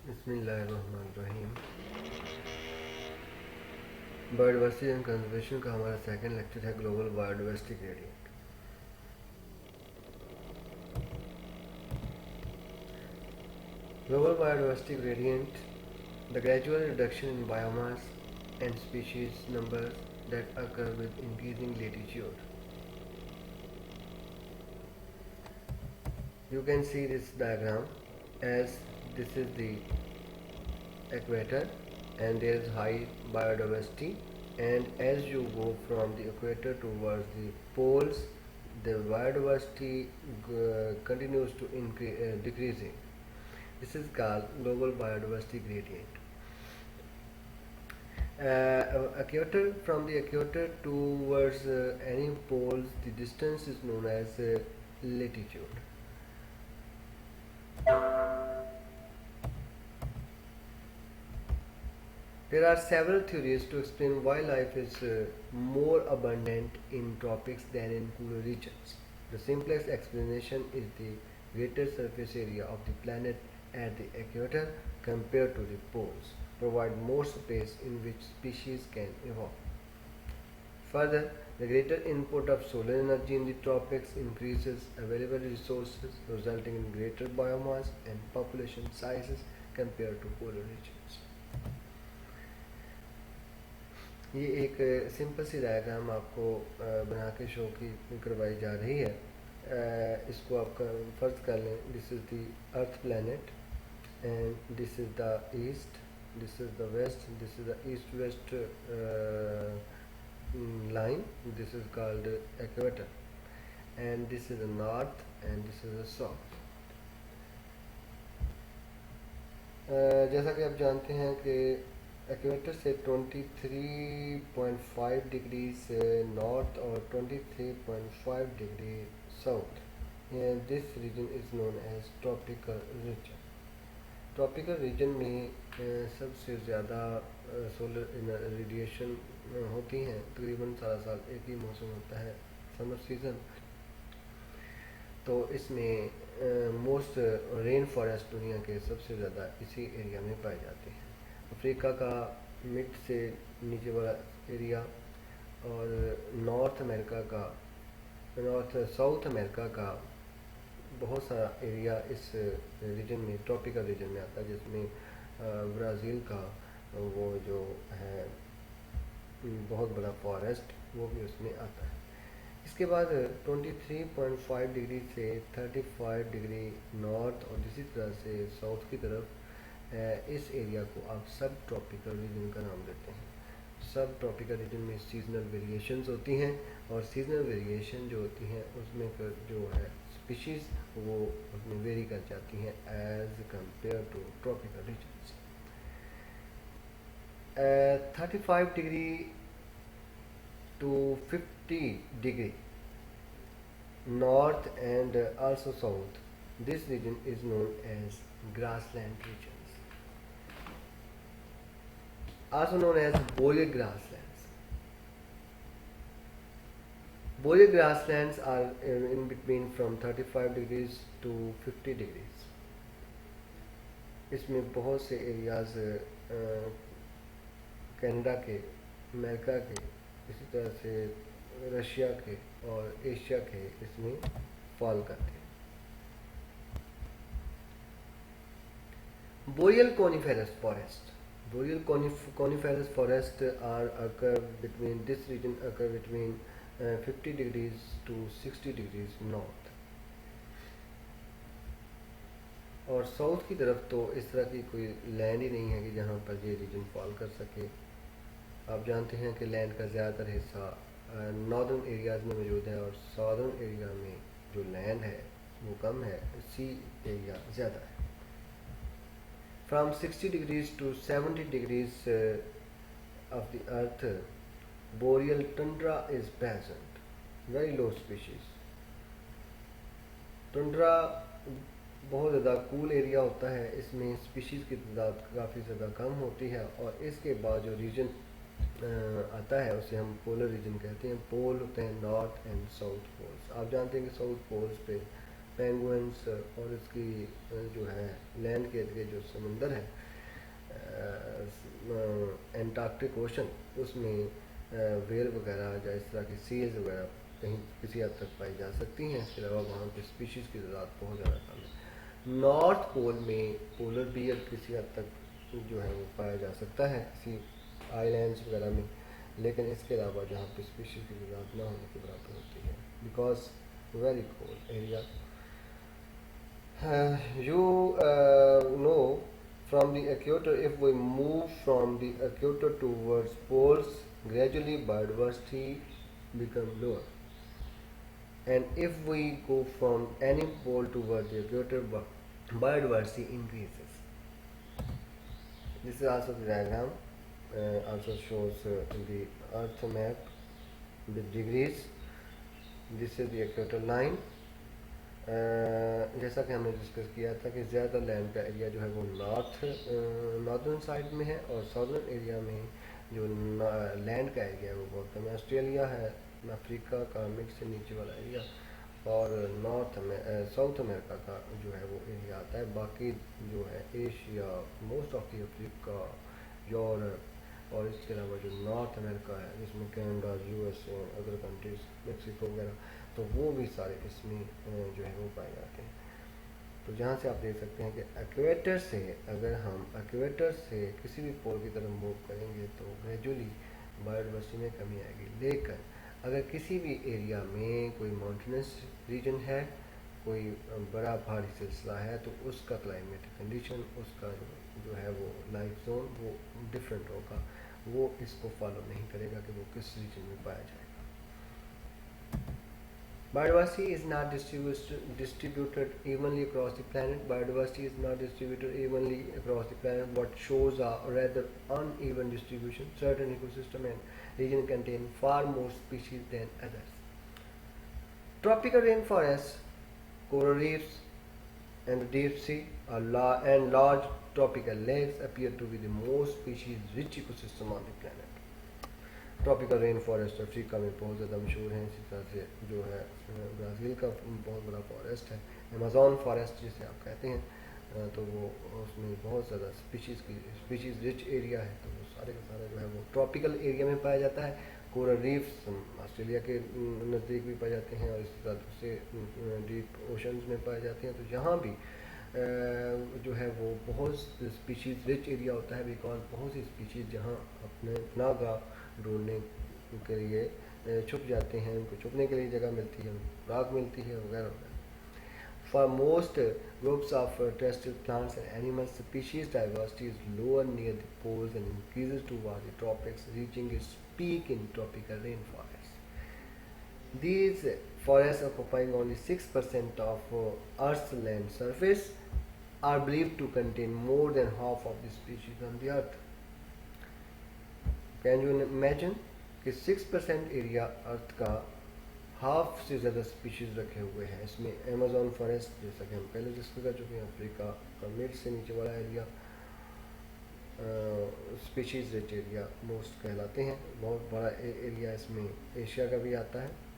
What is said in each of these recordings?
बिस्मिल्लाहिर्रहमानिर्रहीम। Biodiversity and conservation का हमारा सेकंड लेक्चर है global biodiversity gradient. Global biodiversity gradient, the gradual reduction in biomass and species numbers that occur with increasing latitude. You can see this diagram as this is the equator and there is high biodiversity, and as you go from the equator towards the poles, the biodiversity continues to decreasing. This is called global biodiversity gradient. Equator, from the equator towards any poles, the distance is known as latitude. There are several theories to explain why life is more abundant in tropics than in cooler regions. The simplest explanation is the greater surface area of the planet at the equator compared to the poles provide more space in which species can evolve. Further, the greater input of solar energy in the tropics increases available resources, resulting in greater biomass and population sizes compared to polar regions. ये एक simple C diagram आपको बना के show की करवाई जा रही है। इसको आप फर्ज कर लें, this is the earth planet and this is the east, this is the west, this is the east west line, this is called equator, and this is the north and this is the south. जैसा कि आप जानते हैं कि equator से 23.5 degree से north और 23.5 degree south, this region is known as tropical region. Tropical region में सबसे ज़्यादा सोलर रेडिएशन होती हैं। तकरीबन सारा साल एक ही मौसम होता है, समर सीज़न। तो इसमें मोस्ट रेन फॉरेस्ट दुनिया के सबसे ज़्यादा इसी एरिया में पाए जाते हैं। अफ्रीका का मिड से नीचे वाला एरिया और साउथ अमेरिका का बहुत सारा एरिया इस रीजन में, ट्रॉपिकल रीजन में आता है, जिसमें ब्राज़ील का वो जो है बहुत बड़ा फॉरेस्ट वो भी उसमें आता है। इसके बाद 23.5 डिग्री से 35 डिग्री नॉर्थ और इसी तरह से साउथ की तरफ इस एरिया को आप सब ट्रॉपिकल रीजन का नाम देते हैं। सब ट्रॉपिकल रीजन में सीजनल वेरिएशंस होती हैं, और सीजनल वेरिएशन जो होती हैं उसमें जो है स्पीशीज़ वो उसमें वेरी कर जाती हैं as compare to tropical regions. 35 degree to 50 degree north and also south, this region is known as grassland regions, also known as boreal grasslands. Boreal grasslands are in between from 35 degrees to 50 degrees. इसमें बहुत से areas Canada के, America के, इसी तरह से Russia के और एशिया के इसमें फॉल करते हैं। Boreal coniferous forest, boreal coniferous forest are occur between this region occur between 50 degrees to 60 degrees north, और साउथ की तरफ तो इस तरह की कोई लैंड ही नहीं है कि जहाँ पर ये रीजन फॉल कर सके। आप जानते हैं कि लैंड का ज़्यादातर हिस्सा नॉर्दर्न एरियाज़ में मौजूद है, और साउदर्न एरिया में जो लैंड है वो कम है, सी एरिया ज़्यादा है। From 60 degrees to 70 degrees of the earth boreal tundra is present, very low species. Tundra बहुत ज़्यादा कूल एरिया होता है, इसमें स्पीशीज़ की तादाद काफ़ी ज़्यादा कम होती है, और इसके बाद जो रीजन आता है उसे हम पोलर रीजन कहते हैं। पोल होते हैं नॉर्थ एंड साउथ पोल्स। आप जानते हैं कि साउथ पोल्स पे पेंगुइन्स और इसकी जो है लैंड के इर्द गिर्द जो समंदर है एंटार्क्टिक ओशन, उसमें वेल वगैरह या इस तरह की सील्स वगैरह कहीं किसी हद तक पाई जा सकती हैं। इसके अलावा वहाँ की स्पीशीज़ की तादाद बहुत ज़्यादा कम है। नॉर्थ पोल में पोलर बियर किसी हद तक जो है वो पाया जा सकता है किसी आइलैंड्स वगैरह में, लेकिन इसके अलावा जहाँ पे स्पीशीज़ की तादाद ना होने के बराबर होती है, because very cold area. You know, from the equator, if we move from the equator towards poles, gradually biodiversity become lower, and if we go from any pole towards the equator, biodiversity increases. This is also the diagram, also shows the earth map with degrees. This is the equator line. जैसा कि हमने discuss किया था कि ज़्यादा land का area जो है वो नॉर्दर्न साइड में है, और साउदर्न एरिया में जो लैंड का एरिया है वो बहुत कम है। ऑस्ट्रेलिया है, अफ्रीका का मिड से नीचे वाला एरिया, और साउथ अमेरिका का जो है वो एरिया आता है। बाकी जो है Asia, most of the Africa, Europe, और इसके अलावा जो नॉर्थ अमेरिका है जिसमें Canada, USA, other countries, Mexico वगैरह, तो वो भी सारे इसमें जो है वो पाए जाते हैं। तो जहाँ से आप देख सकते हैं कि एक्वेटर से, अगर हम एक्वेटर से किसी भी पोल की तरफ मूव करेंगे तो ग्रेजुअली बायोडाइवर्सिटी में कमी आएगी। लेकिन अगर किसी भी एरिया में कोई माउंटेनस रीजन है, कोई बड़ा पहाड़ी सिलसिला है, तो उसका क्लाइमेटिक कंडीशन, उसका जो है वो लाइफ जोन वो डिफरेंट होगा, वो इसको फॉलो नहीं करेगा कि वो किस रीजन में पाया जाएगा। Biodiversity is not distributed evenly across the planet. Biodiversity is not distributed evenly across the planet. What shows a rather uneven distribution. Certain ecosystem and region contain far more species than others. Tropical rainforests, coral reefs, and the deep sea and large tropical lakes appear to be the most species-rich ecosystem on the planet. Tropical rain forest Africa में बहुत ज़्यादा मशहूर हैं। इसी तरह से जो है ब्राज़ील का बहुत बड़ा फॉरेस्ट है, अमेज़न फॉरेस्ट जिसे आप कहते हैं, तो वो उसमें बहुत ज़्यादा स्पीशीज़ रिच एरिया है, तो वो सारे का सारा जो है वो ट्रॉपिकल एरिया में पाया जाता है। कोरल रीफ्स ऑस्ट्रेलिया के नज़दीक भी पाए जाते हैं, और इसी तरह दूसरे डीप ओशंस में पाए जाते हैं। तो जहाँ भी जो है वो बहुत स्पीशीज़ रिच एरिया होता है, बिकॉज बहुत सी स्पीशीज़ जहाँ अपने नागा ढूंढने के लिए छुप जाते हैं, उनको छुपने के लिए जगह मिलती है, राख मिलती है वगैरह वगैरह। For most groups of terrestrial plants and animals, species diversity is lower near the poles and increases toward the tropics, reaching its peak in tropical rain forest. These forests, occupying only 6% of Earth's land surface, are believed to contain more than half of the species on the Earth. Can you imagine कि 6% area अर्थ का half से ज़्यादा species रखे हुए हैं इसमें। Amazon forest जैसा कि हम पहले डिस्कस कर चुके हैं, अफ्रीका का मिड से नीचे वाला area species rich area most कहलाते हैं। बहुत बड़ा एरिया इसमें एशिया का भी आता है।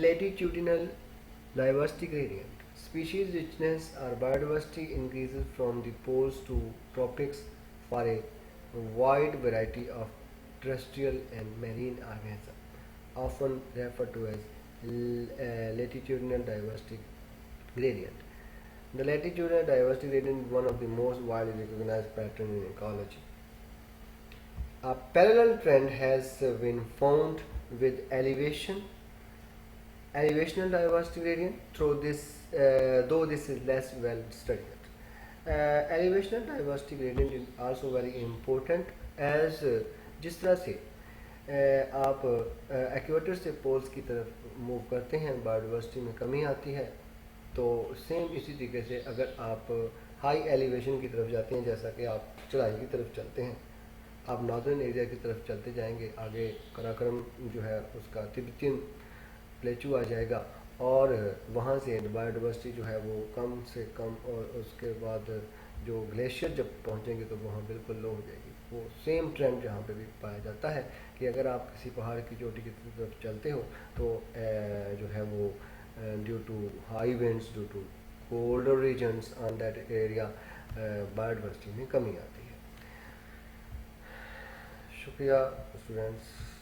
Latitudinal diversity gradient. Species richness or biodiversity increases from the poles to tropics for a wide variety of terrestrial and marine organisms, often referred to as latitudinal diversity gradient. The latitudinal diversity gradient is one of the most widely recognized patterns in ecology. A parallel trend has been found with elevational diversity gradient, though this is less well studied. Elevational diversity gradient is also very important as जिस तरह से आप equator से poles की तरफ move करते हैं biodiversity में कमी आती है, तो सेम इसी तरीके से अगर आप हाई एलिवेशन की तरफ जाते हैं, जैसा कि आप चढ़ाई की तरफ चलते हैं, आप नॉर्दर्न एरिया की तरफ चलते जाएंगे, आगे कराकरम जो है उसका तिब्बतियन प्लेटू आ जाएगा, और वहाँ से बायोडाइवर्सिटी जो है वो कम से कम, और उसके बाद जो ग्लेशियर जब पहुँचेंगे तो वहाँ बिल्कुल लो हो जाएगी। वो सेम ट्रेंड जहाँ पे भी पाया जाता है कि अगर आप किसी पहाड़ की चोटी की तरफ चलते हो तो जो है वो due to high winds, due to colder regions on that area, biodiversity में कमी आती है। शुक्रिया स्टूडेंट्स।